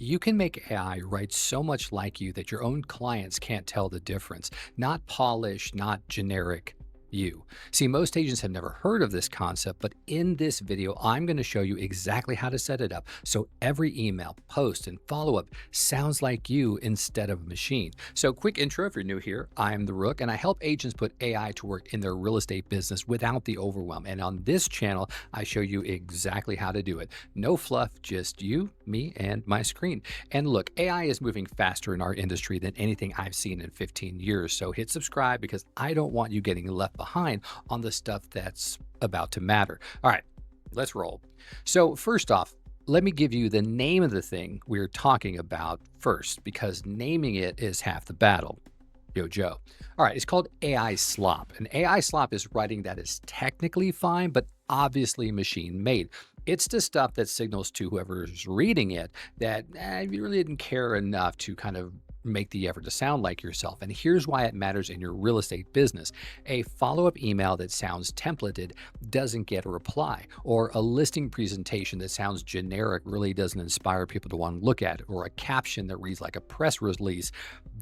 You can make AI write so much like you that your own clients can't tell the difference. Not polished, not generic you. See, most agents have never heard of this concept, but in this video, I'm going to show you exactly how to set it up so every email, post, and follow up sounds like you instead of a machine. So, quick intro if you're new here, I'm the Rook, and I help agents put AI to work in their real estate business without the overwhelm. And on this channel, I show you exactly how to do it. No fluff, just you, me, and my screen. And look, AI is moving faster in our industry than anything I've seen in 15 years. So hit subscribe because I don't want you getting left behind on the stuff that's about to matter. All right, let's roll. So first off, let me give you the name of the thing we're talking about first, because naming it is half the battle. Yo, Joe. All right, it's called AI slop. And AI slop is writing that is technically fine, but obviously machine made. It's the stuff that signals to whoever's reading it that you really didn't care enough to kind of make the effort to sound like yourself. And here's why it matters in your real estate business. A follow-up email that sounds templated doesn't get a reply, or a listing presentation that sounds generic really doesn't inspire people to want to look at it, or a caption that reads like a press release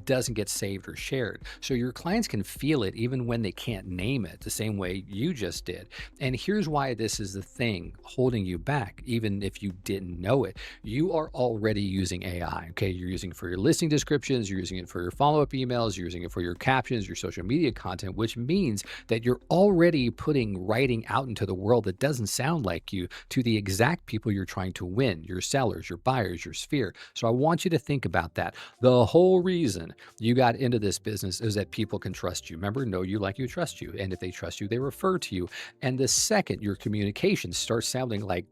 doesn't get saved or shared. So your clients can feel it even when they can't name it the same way you just did. And here's why this is the thing holding you back, even if you didn't know it. You are already using AI, okay? You're using it for your listing descriptions, you're using it for your follow-up emails, you're using it for your captions, your social media content, which means that you're already putting writing out into the world that doesn't sound like you to the exact people you're trying to win, your sellers, your buyers, your sphere. So I want you to think about that. The whole reason you got into this business is that people can trust you. Remember, know you like you trust you. And if they trust you, they refer to you. And the second your communication starts sounding like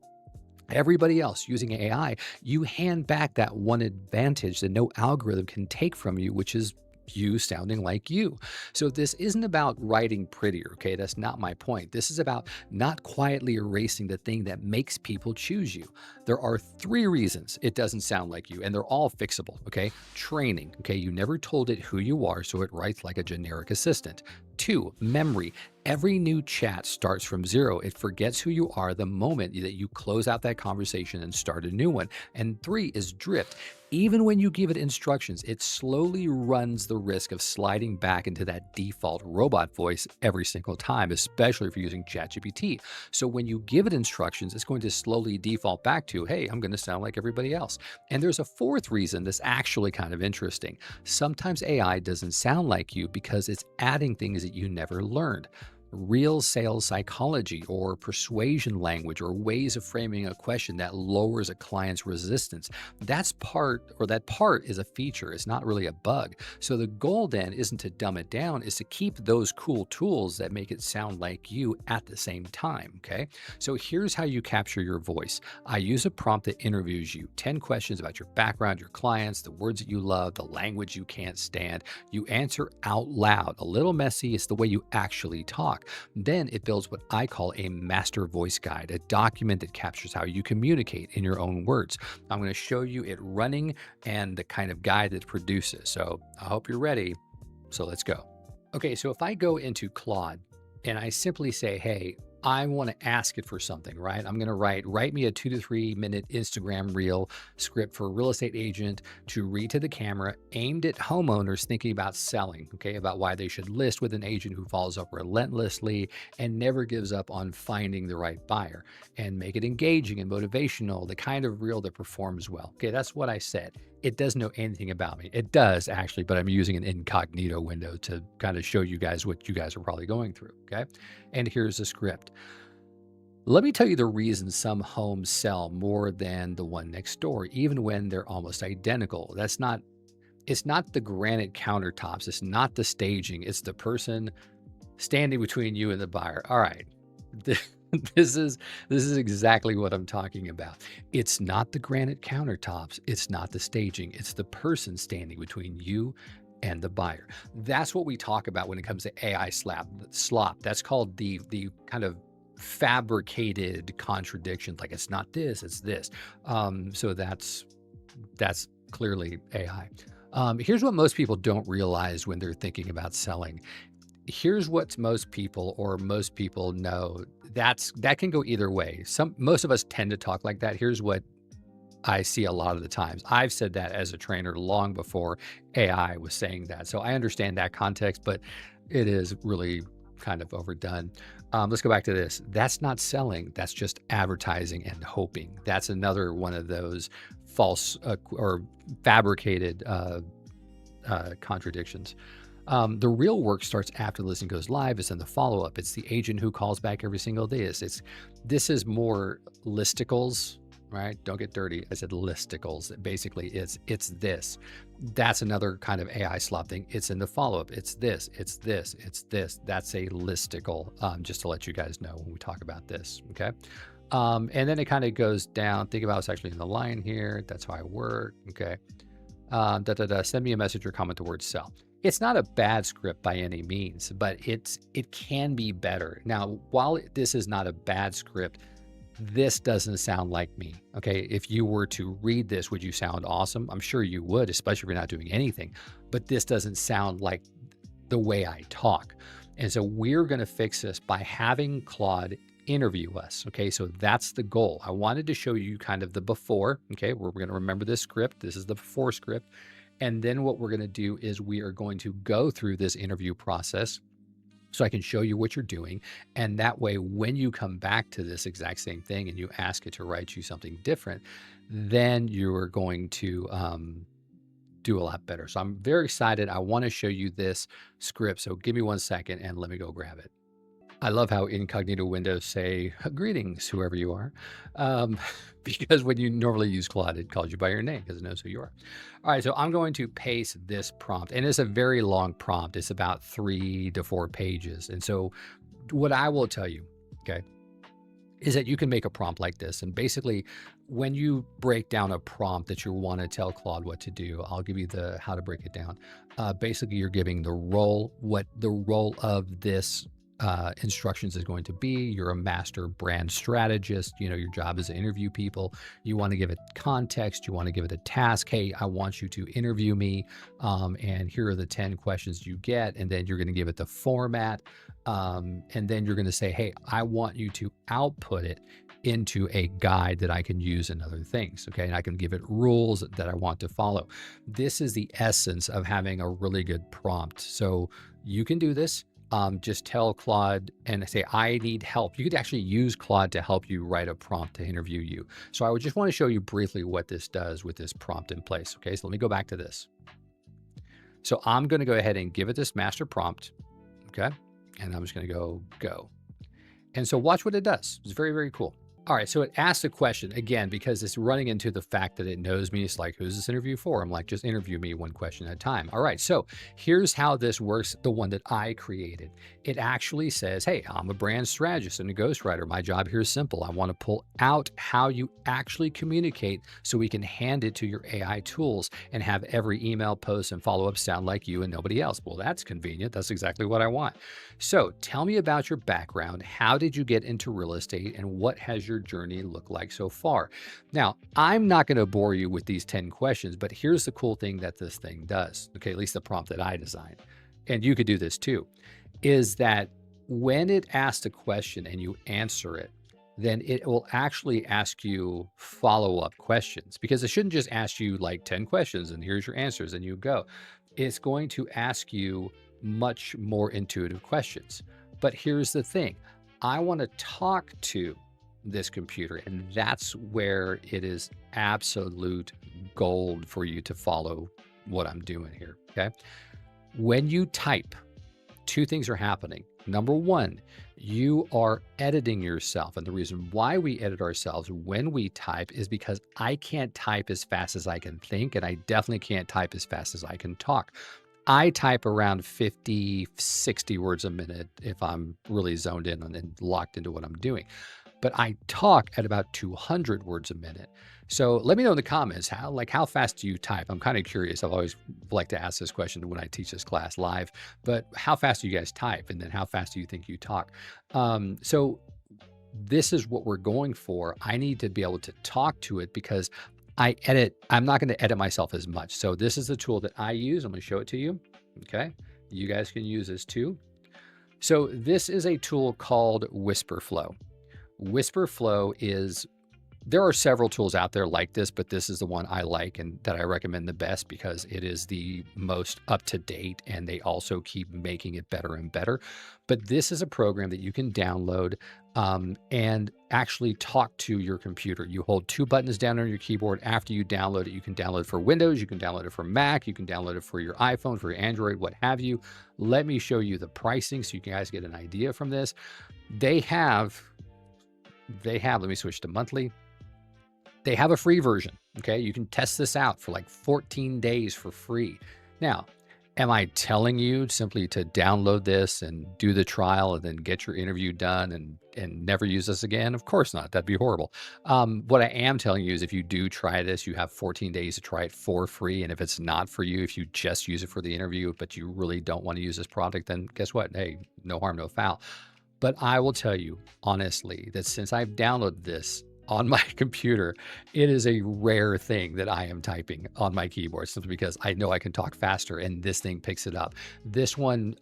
everybody else using AI, you hand back that one advantage that no algorithm can take from you, which is you sounding like you. So this isn't about writing prettier, okay? That's not my point. This is about not quietly erasing the thing that makes people choose you. There are three reasons it doesn't sound like you, and they're all fixable, okay? Training, okay? You never told it who you are, so it writes like a generic assistant. Two, memory. Every new chat starts from zero. It forgets who you are the moment that you close out that conversation and start a new one. And three is drift. Even when you give it instructions, it slowly runs the risk of sliding back into that default robot voice every single time, especially if you're using ChatGPT. So when you give it instructions, it's going to slowly default back to, hey, I'm going to sound like everybody else. And there's a fourth reason that's actually kind of interesting. Sometimes AI doesn't sound like you because it's adding things that you never learned. Real sales psychology or persuasion language or ways of framing a question that lowers a client's resistance. That part is a feature. It's not really a bug. So the goal then isn't to dumb it down, is to keep those cool tools that make it sound like you at the same time, okay? So here's how you capture your voice. I use a prompt that interviews you, 10 questions about your background, your clients, the words that you love, the language you can't stand. You answer out loud. A little messy, it's the way you actually talk. Then it builds what I call a master voice guide, a document that captures how you communicate in your own words. I'm going to show you it running and the kind of guide that it produces. So I hope you're ready. So let's go. Okay, so if I go into Claude and I simply say, hey, I want to ask it for something, right? I'm going to write me a 2 to 3 minute Instagram reel script for a real estate agent to read to the camera aimed at homeowners thinking about selling, okay, about why they should list with an agent who follows up relentlessly and never gives up on finding the right buyer, and make it engaging and motivational, the kind of reel that performs well. Okay, that's what I said. It doesn't know anything about me. It does actually, but I'm using an incognito window to kind of show you guys what you guys are probably going through, okay? And here's the script. Let me tell you the reason some homes sell more than the one next door, even when they're almost identical. It's not the granite countertops. It's not the staging. It's the person standing between you and the buyer. All right. This is exactly what I'm talking about. It's not the granite countertops. It's not the staging. It's the person standing between you and the buyer. That's what we talk about when it comes to AI slop. That's called the kind of fabricated contradictions. Like it's not this, it's this. So that's clearly AI. Here's what most people don't realize when they're thinking about selling. Here's what most people know. That can go either way. Most of us tend to talk like that. Here's what I see a lot of the times. I've said that as a trainer long before AI was saying that. So I understand that context, but it is really kind of overdone. Let's go back to this. That's not selling. That's just advertising and hoping. That's another one of those false or fabricated contradictions. The real work starts after the listing goes live. It's in the follow up. It's the agent who calls back every single day. This is more listicles, right? Don't get dirty. I said listicles. Basically, it's this. That's another kind of AI slop thing. It's in the follow up. It's this. It's this. It's this. That's a listicle. Just to let you guys know when we talk about this. Okay. And then it kind of goes down. Think about it's actually in the line here. That's how I work. Okay. Send me a message or comment the word sell. It's not a bad script by any means, but it can be better. Now, while this is not a bad script, this doesn't sound like me. Okay. If you were to read this, would you sound awesome? I'm sure you would, especially if you're not doing anything, but this doesn't sound like the way I talk. And so we're going to fix this by having Claude interview us. Okay. So that's the goal. I wanted to show you kind of the before. Okay. We're going to remember this script. This is the before script. And then what we're going to do is we are going to go through this interview process so I can show you what you're doing. And that way, when you come back to this exact same thing and you ask it to write you something different, then you're going to do a lot better. So I'm very excited. I want to show you this script. So give me 1 second and let me go grab it. I love how incognito windows say, greetings, whoever you are. Because when you normally use Claude, it calls you by your name because it knows who you are. All right, so I'm going to paste this prompt. And it's a very long prompt. It's about 3 to 4 pages. And so what I will tell you, okay, is that you can make a prompt like this. And basically, when you break down a prompt that you want to tell Claude what to do, I'll give you the how to break it down. Basically, you're giving the role, what the role of this instructions is going to be. You're a master brand strategist. You know, your job is to interview people. You want to give it context. You want to give it a task. Hey, I want you to interview me. And here are the 10 questions you get. And then you're going to give it the format. And then you're going to say, hey, I want you to output it into a guide that I can use in other things. Okay. And I can give it rules that I want to follow. This is the essence of having a really good prompt. So you can do this. Just tell Claude and say, I need help. You could actually use Claude to help you write a prompt to interview you. So I would just want to show you briefly what this does with this prompt in place. Okay, so let me go back to this. So I'm going to go ahead and give it this master prompt. Okay, and I'm just going to go. And so watch what it does. It's very, very cool. All right, so it asks a question again, because it's running into the fact that it knows me. It's like, who's this interview for? I'm like, just interview me 1 question at a time. All right, so here's how this works, the one that I created. It actually says, hey, I'm a brand strategist and a ghostwriter. My job here is simple. I want to pull out how you actually communicate so we can hand it to your AI tools and have every email, post, and follow-up sound like you and nobody else. Well, that's convenient. That's exactly what I want. So tell me about your background. How did you get into real estate and what has your journey look like so far? Now, I'm not going to bore you with these 10 questions, but here's the cool thing that this thing does. Okay, at least the prompt that I designed, and you could do this too, is that when it asks a question and you answer it, then it will actually ask you follow-up questions, because it shouldn't just ask you like 10 questions and here's your answers and you go. It's going to ask you much more intuitive questions. But here's the thing. I want to talk to this computer, and that's where it is absolute gold for you to follow what I'm doing here. Okay. When you type, 2 things are happening. Number 1, you are editing yourself. And the reason why we edit ourselves when we type is because I can't type as fast as I can think, and I definitely can't type as fast as I can talk. I type around 50, 60 words a minute if I'm really zoned in and locked into what I'm doing. But I talk at about 200 words a minute. So let me know in the comments, how fast do you type? I'm kind of curious. I've always liked to ask this question when I teach this class live, but how fast do you guys type? And then how fast do you think you talk? So this is what we're going for. I need to be able to talk to it because I'm not going to edit myself as much. So this is the tool that I use. I'm going to show it to you. Okay. You guys can use this too. So this is a tool called Whisper Flow. Whisper Flow is There are several tools out there like this, but this is the one I like and that I recommend the best because it is the most up to date and they also keep making it better and better. But this is a program that you can download and actually talk to your computer. You hold two buttons down on your keyboard after you download it. You can download it for Windows, you can download it for Mac, you can download it for your iPhone, for your Android, what have you. Let me show you the pricing so you guys get an idea from this. They have, let me switch to monthly. They have a free version, okay? You can test this out for like 14 days for free. Now, am I telling you simply to download this and do the trial and then get your interview done and never use this again? Of course not. That'd be horrible. What I am telling you is if you do try this, you have 14 days to try it for free. And if it's not for you, if you just use it for the interview, but you really don't want to use this product, then guess what? Hey, no harm, no foul. But I will tell you honestly that since I've downloaded this on my computer, it is a rare thing that I am typing on my keyboard simply because I know I can talk faster and this thing picks it up. This one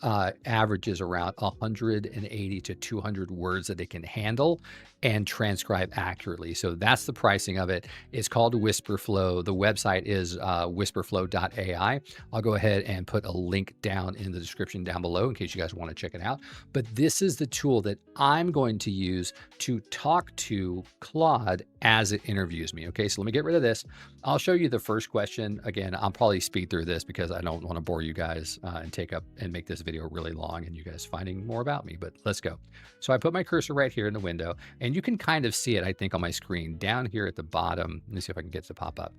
averages around 180 to 200 words that it can handle and transcribe accurately. So that's the pricing of it. It's called Whisperflow. The website is whisperflow.ai. I'll go ahead and put a link down in the description down below in case you guys want to check it out. But this is the tool that I'm going to use to talk to Claude as it interviews me. Okay, so let me get rid of this. I'll show you the first question. Again, I'll probably speed through this because I don't want to bore you guys and take up and make this video really long and you guys finding more about me, but let's go. So I put my cursor right here in the window and you can kind of see it, I think, on my screen down here at the bottom. Let me see if I can get it to pop up.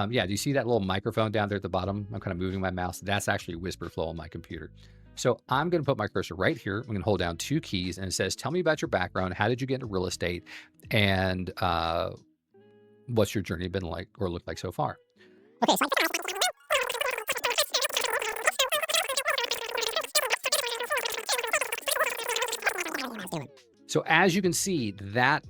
Yeah, do you see that little microphone down there at the bottom? I'm kind of moving my mouse. That's actually Whisperflow on my computer. So I'm going to put my cursor right here. I'm going to hold down two keys and it says, tell me about your background. How did you get into real estate? And what's your journey been like or looked like so far? Okay. So as you can see, that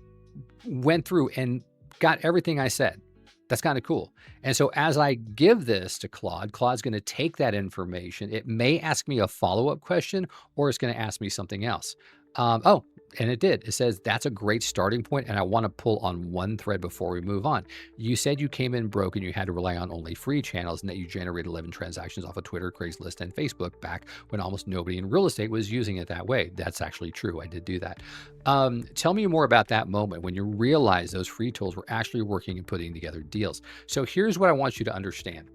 went through and got everything I said. That's kind of cool. And so as I give this to Claude, Claude's going to take that information. It may ask me a follow-up question or it's going to ask me something else. Oh, and it did. It says that's a great starting point, and I want to pull on one thread before we move on. You said you came in broke and you had to rely on only free channels and that you generated 11 transactions off of Twitter, Craigslist, and Facebook back when almost nobody in real estate was using it that way. That's actually true. I did do that. Tell me more about that moment when you realized those free tools were actually working and putting together deals. So here's what I want you to understand.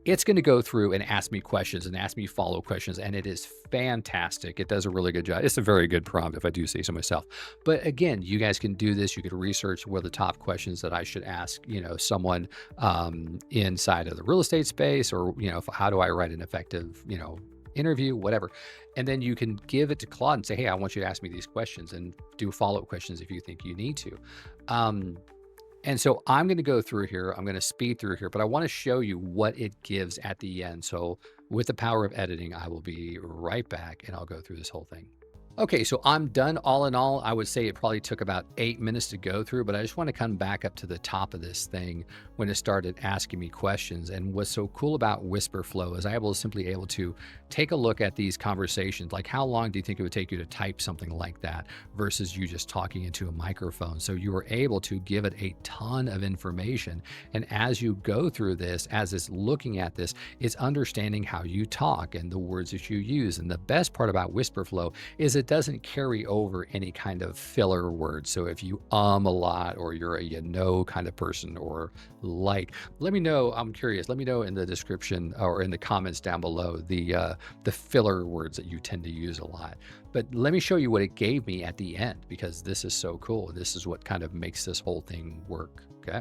It's going to go through and ask me questions and ask me follow questions, and it is fantastic. It does a really good job. It's a very good prompt if I do say so myself. But again, you guys can do this. You could research what are the top questions that I should ask, someone inside of the real estate space, or, how do I write an effective, interview, whatever. And then you can give it to Claude and say, hey, I want you to ask me these questions and do follow-up questions if you think you need to. And so I'm going to go through here. I'm going to speed through here, but I want to show you what it gives at the end. So with the power of editing, I will be right back and I'll go through this whole thing. Okay, so I'm done. All in all, I would say it probably took about 8 minutes to go through, but I just want to come back up to the top of this thing when it started asking me questions. And what's so cool about Whisperflow is I was simply able to take a look at these conversations. Like, how long do you think it would take you to type something like that versus you just talking into a microphone? So you were able to give it a ton of information. And as you go through this, as it's looking at this, it's understanding how you talk and the words that you use. And the best part about Whisperflow is it doesn't carry over any kind of filler words. So if you a lot, or you're a kind of person, or like, let me know. I'm curious. Let me know in the description or in the comments down below the filler words that you tend to use a lot. But let me show you what it gave me at the end, because this is so cool. This is what kind of makes this whole thing work. Okay.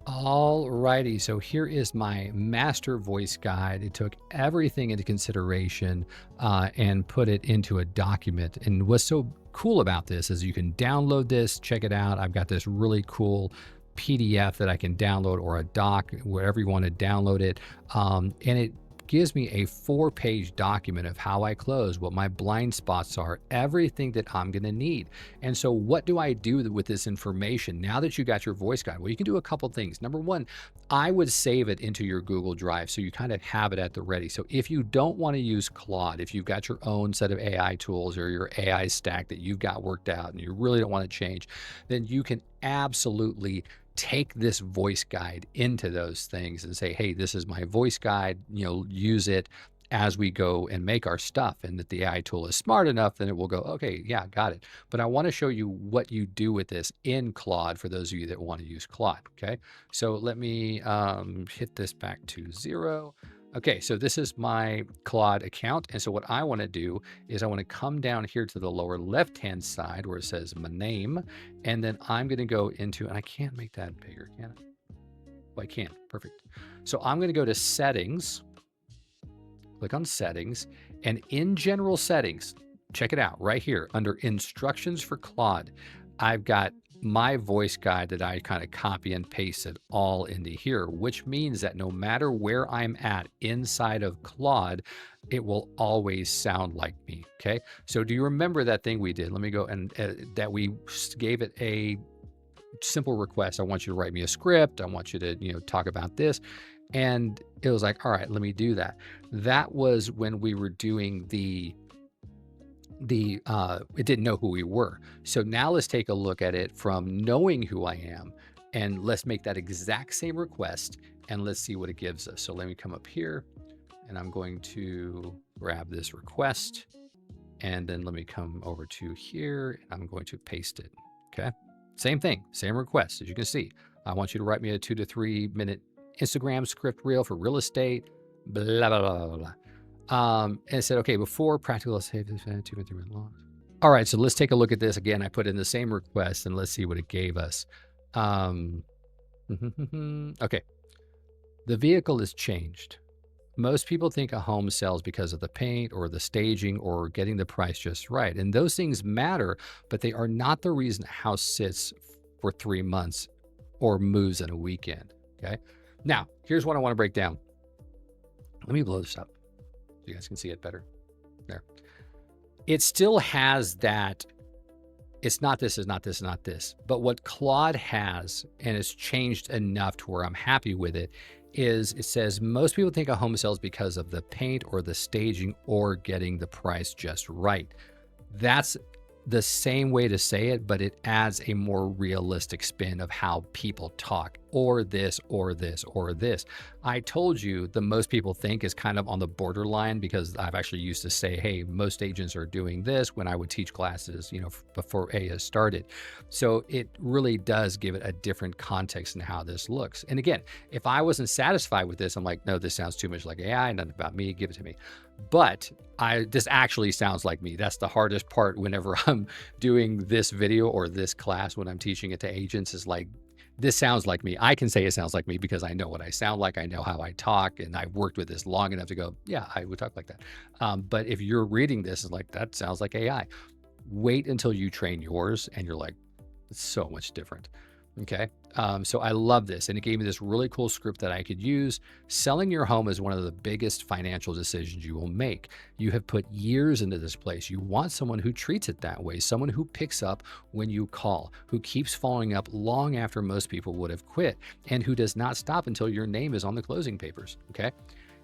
Alrighty, so here is my master voice guide. It took everything into consideration and put it into a document. And what's so cool about this is you can download this, check it out. I've got this really cool PDF that I can download, or a doc, wherever you want to download it. And it gives me a 4-page document of how I close, what my blind spots are, everything that I'm going to need. And so what do I do with this information now that you got your voice guide? Well, you can do a couple things. Number one, I would save it into your Google Drive so you kind of have it at the ready. So if you don't want to use Claude, if you've got your own set of AI tools or your AI stack that you've got worked out and you really don't want to change, then you can absolutely take this voice guide into those things and say, hey, this is my voice guide, use it as we go and make our stuff. And that the AI tool is smart enough, then it will go, okay, yeah, got it. But I want to show you what you do with this in Claude for those of you that want to use Claude. Okay, so let me hit this back to 0. Okay, so this is my Claude account. And so what I want to do is I want to come down here to the lower left-hand side where it says my name. And then I'm going to go into, and I can't make that bigger, can I? Oh, I can. Perfect. So I'm going to go to settings, click on settings, and in general settings, check it out right here under instructions for Claude. I've got my voice guide that I kind of copy and pasted all into here, which means that no matter where I'm at inside of Claude, it will always sound like me. Okay. So do you remember that thing we did? Let me go and that we gave it a simple request. I want you to write me a script. I want you to, talk about this. And it was like, all right, let me do that. That was when we were doing it didn't know who we were. So now let's take a look at it from knowing who I am, and let's make that exact same request and let's see what it gives us. So let me come up here and I'm going to grab this request, and then let me come over to here and I'm going to paste it. Okay. Same thing, same request. As you can see, I want you to write me a 2 to 3 minute Instagram script reel for real estate, blah, blah, blah, blah, blah. And it said, okay, before practical, let's save this 2 and 3 minute long. All right, so let's take a look at this again. I put in the same request and let's see what it gave us. Okay, the vehicle is changed. Most people think a home sells because of the paint or the staging or getting the price just right. And those things matter, but they are not the reason a house sits for 3 months or moves in a weekend. Okay. Now, here's what I want to break down. Let me blow this up so you guys can see it better. There. It still has that. It's not this, is not this, not this. But what Claude has, and it's changed enough to where I'm happy with it, is it says most people think a home sells because of the paint or the staging or getting the price just right. That's the same way to say it, but it adds a more realistic spin of how people talk, or this, or this, or this. I told you the most people think is kind of on the borderline, because I've actually used to say, hey, most agents are doing this when I would teach classes, before AI started. So it really does give it a different context in how this looks. And again, if I wasn't satisfied with this, I'm like, no, this sounds too much like AI, nothing about me, give it to me. But this actually sounds like me. That's the hardest part whenever I'm doing this video or this class when I'm teaching it to agents, is like, this sounds like me. I can say it sounds like me because I know what I sound like. I know how I talk, and I've worked with this long enough to go, yeah, I would talk like that. But if you're reading this, it's like, that sounds like AI. Wait until you train yours and you're like, it's so much different. Okay. So I love this. And it gave me this really cool script that I could use. Selling your home is one of the biggest financial decisions you will make. You have put years into this place. You want someone who treats it that way, someone who picks up when you call, who keeps following up long after most people would have quit, and who does not stop until your name is on the closing papers. Okay.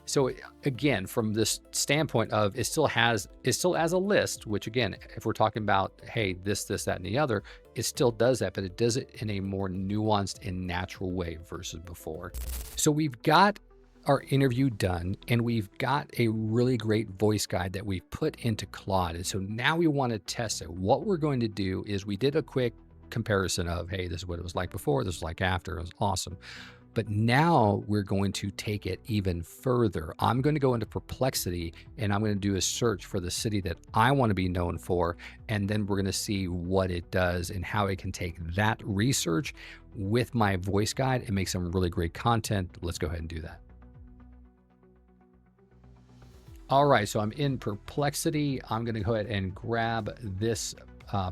So again, from this standpoint of it still has a list, which again, if we're talking about, hey, this, that, and the other, it still does that, but it does it in a more nuanced and natural way versus before. So we've got our interview done, and we've got a really great voice guide that we've put into Claude. And so now we want to test it. What we're going to do is we did a quick comparison of, hey, this is what it was like before, this was like after, it was awesome. But now we're going to take it even further. I'm going to go into Perplexity, and I'm going to do a search for the city that I want to be known for. And then we're going to see what it does and how it can take that research with my voice guide and make some really great content. Let's go ahead and do that. All right, so I'm in Perplexity. I'm going to go ahead and grab this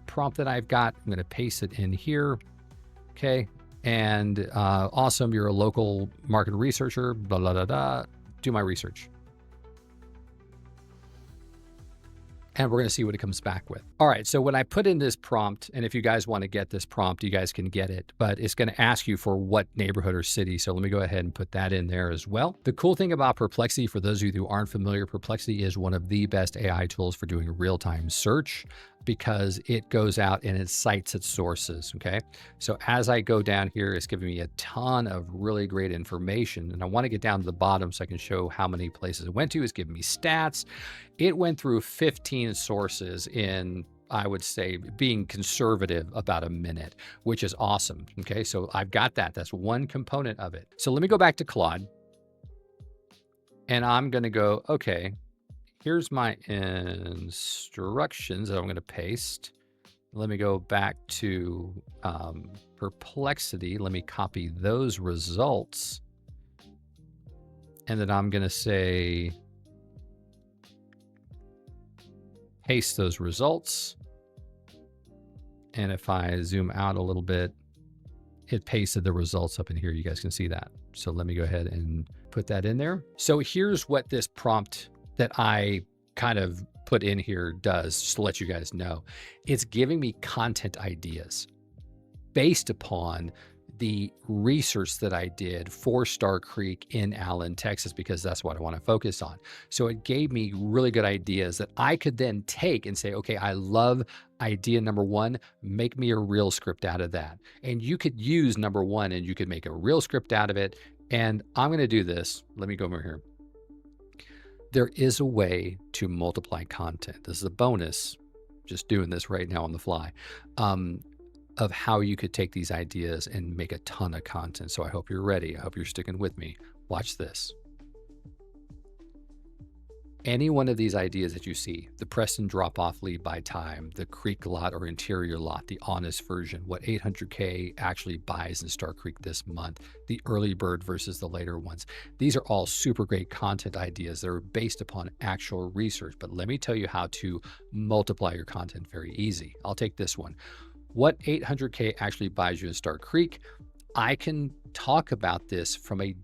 prompt that I've got. I'm going to paste it in here. Okay. And awesome, you're a local market researcher, blah, blah, blah, blah. Do my research. And we're going to see what it comes back with. All right, so when I put in this prompt, and if you guys want to get this prompt, you guys can get it, but it's going to ask you for what neighborhood or city. So let me go ahead and put that in there as well. The cool thing about Perplexity, for those of you who aren't familiar, Perplexity is one of the best AI tools for doing real-time search. because it goes out and it cites its sources. Okay. So as I go down here, it's giving me a ton of really great information. And I want to get down to the bottom so I can show how many places it went to. It's giving me stats. It went through 15 sources in, I would say, being conservative, about a minute, which is awesome. Okay. So I've got that. That's one component of it. So let me go back to Claude and I'm going to go, okay, here's my instructions that I'm going to paste. Let me go back to Perplexity. Let me copy those results. And then I'm going to say, paste those results. And if I zoom out a little bit, it pasted the results up in here. You guys can see that. So let me go ahead and put that in there. So here's what this prompt that I kind of put in here does, just to let you guys know. It's giving me content ideas based upon the research that I did for Star Creek in Allen, Texas, because that's what I want to focus on. So it gave me really good ideas that I could then take and say, okay, I love idea number one, make me a reel script out of that. And you could use number one and you could make a reel script out of it. And I'm going to do this. Let me go over here. There is a way to multiply content. This is a bonus, just doing this right now on the fly, of how you could take these ideas and make a ton of content. So I hope you're ready. I hope you're sticking with me. Watch this. Any one of these ideas that you see, the Preston drop-off lead by time, the Creek lot or interior lot, the honest version, what 800K actually buys in Star Creek this month, the early bird versus the later ones. These are all super great content ideas that are based upon actual research. But let me tell you how to multiply your content very easy. I'll take this one. What 800K actually buys you in Star Creek? I can talk about this from a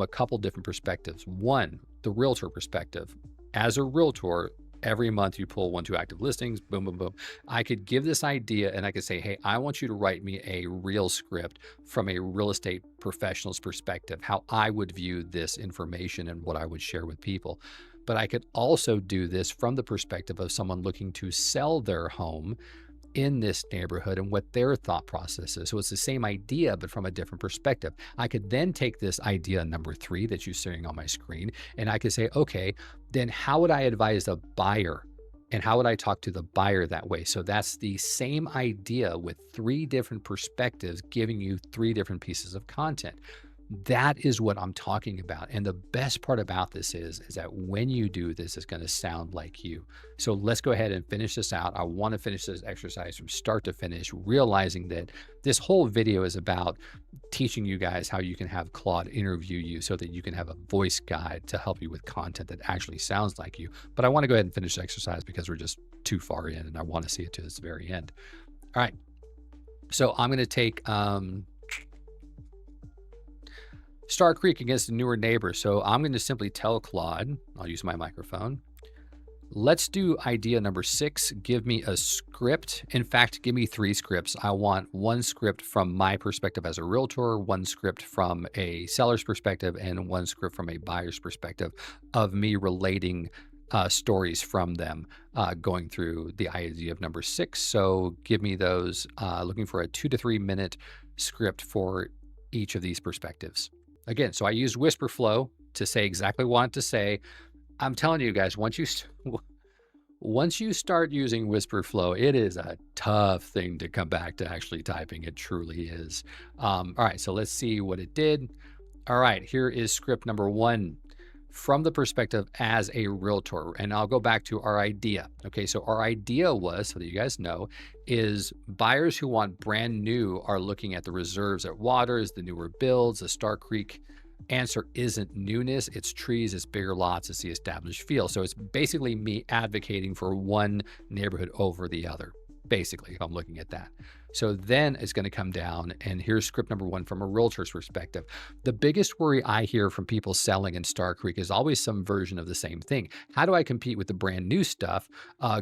couple different perspectives. One, the realtor perspective. As a realtor, every month you pull 1, 2 active listings, boom, boom, boom. I could give this idea and I could say, hey, I want you to write me a reel script from a real estate professional's perspective, how I would view this information and what I would share with people. But I could also do this from the perspective of someone looking to sell their home in this neighborhood and what their thought process is. So it's the same idea, but from a different perspective. I could then take this idea number 3 that you're seeing on my screen, and I could say, okay, then how would I advise a buyer? And how would I talk to the buyer that way? So that's the same idea with 3 different perspectives, giving you 3 different pieces of content. That is what I'm talking about. And the best part about this is that when you do this, it's going to sound like you. So let's go ahead and finish this out. I want to finish this exercise from start to finish, realizing that this whole video is about teaching you guys how you can have Claude interview you so that you can have a voice guide to help you with content that actually sounds like you. But I want to go ahead and finish the exercise because we're just too far in and I want to see it to this very end. All right. So I'm going to take, Star Creek against a newer neighbor. So I'm going to simply tell Claude, I'll use my microphone. Let's do idea number 6. Give me a script. In fact, give me 3 scripts. I want 1 script from my perspective as a realtor, 1 script from a seller's perspective, and 1 script from a buyer's perspective of me relating stories from them going through the idea of number 6. So give me those, looking for a 2 to 3 minute script for each of these perspectives. Again, so I used whisper flow to say exactly what I want to say. I'm telling you guys, once you start using whisper flow, it is a tough thing to come back to actually typing. It truly is. All right, so let's see what it did. All right, here is script number 1 from the perspective as a realtor. And I'll go back to our idea. Okay, so our idea was, so that you guys know, is buyers who want brand new are looking at the reserves at Waters, the newer builds, the Star Creek. Answer isn't newness, it's trees, it's bigger lots, it's the established feel. So it's basically me advocating for one neighborhood over the other, basically, if I'm looking at that. So then it's going to come down, and here's script number 1 from a realtor's perspective. The biggest worry I hear from people selling in Star Creek is always some version of the same thing. How do I compete with the brand new stuff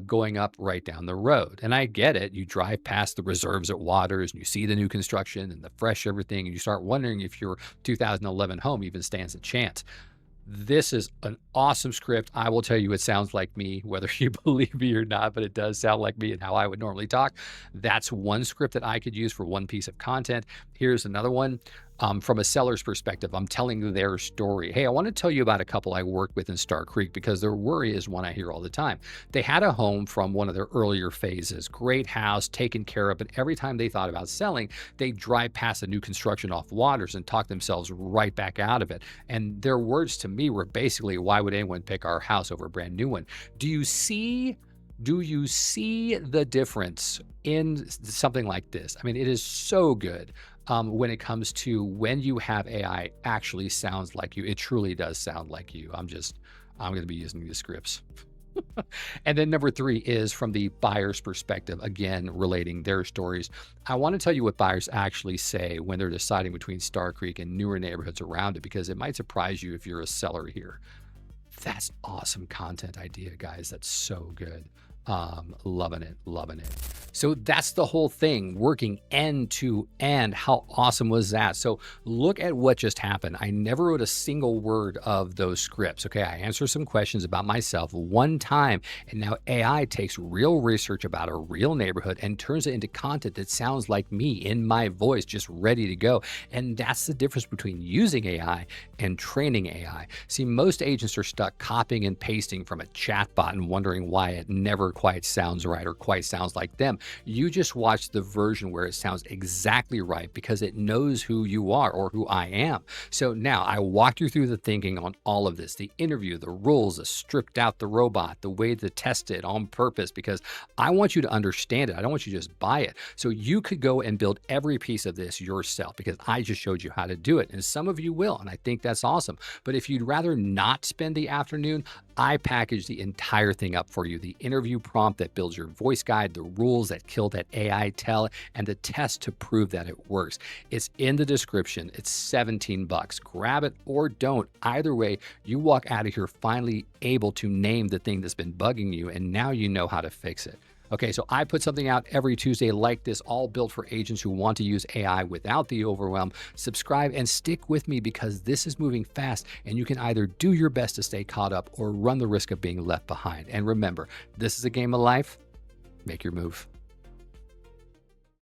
going up right down the road? And I get it. You drive past the reserves at Waters and you see the new construction and the fresh everything, and you start wondering if your 2011 home even stands a chance. This is an awesome script. I will tell you, it sounds like me, whether you believe me or not, but it does sound like me and how I would normally talk. That's one script that I could use for one piece of content. Here's another one. From a seller's perspective, I'm telling their story. Hey, I want to tell you about a couple I worked with in Star Creek because their worry is one I hear all the time. They had a home from one of their earlier phases, great house, taken care of, but every time they thought about selling, they drive past a new construction off waters and talk themselves right back out of it. And their words to me were basically, why would anyone pick our house over a brand new one? Do you see? Do you see the difference in something like this? I mean, it is so good when it comes to when you have AI actually sounds like you. It truly does sound like you. I'm going to be using these scripts. And then number three is from the buyer's perspective, again, relating their stories. I want to tell you what buyers actually say when they're deciding between Star Creek and newer neighborhoods around it, because it might surprise you if you're a seller here. That's awesome content idea, guys. That's so good. Loving it, loving it. So that's the whole thing, working end to end. How awesome was that? So look at what just happened. I never wrote a single word of those scripts. Okay, I answer some questions about myself one time, and now AI takes real research about a real neighborhood and turns it into content that sounds like me in my voice, just ready to go. And that's the difference between using AI and training AI. See, most agents are stuck copying and pasting from a chatbot and wondering why it never quite sounds right or quite sounds like them. You just watch the version where it sounds exactly right because it knows who you are or who I am. So now I walked you through the thinking on all of this, the interview, the rules, the stripped out the robot, the way to test it on purpose, because I want you to understand it. I don't want you to just buy it. So you could go and build every piece of this yourself because I just showed you how to do it. And some of you will, and I think that's awesome. But if you'd rather not spend the afternoon, I package the entire thing up for you. The interview prompt that builds your voice guide, the rules that kill that AI tell, and the test to prove that it works. It's in the description. It's 17 bucks. Grab it or don't. Either way, you walk out of here finally able to name the thing that's been bugging you, and now you know how to fix it. Okay, so I put something out every Tuesday like this, all built for agents who want to use AI without the overwhelm. Subscribe and stick with me because this is moving fast and you can either do your best to stay caught up or run the risk of being left behind. And remember, this is a game of life. Make your move.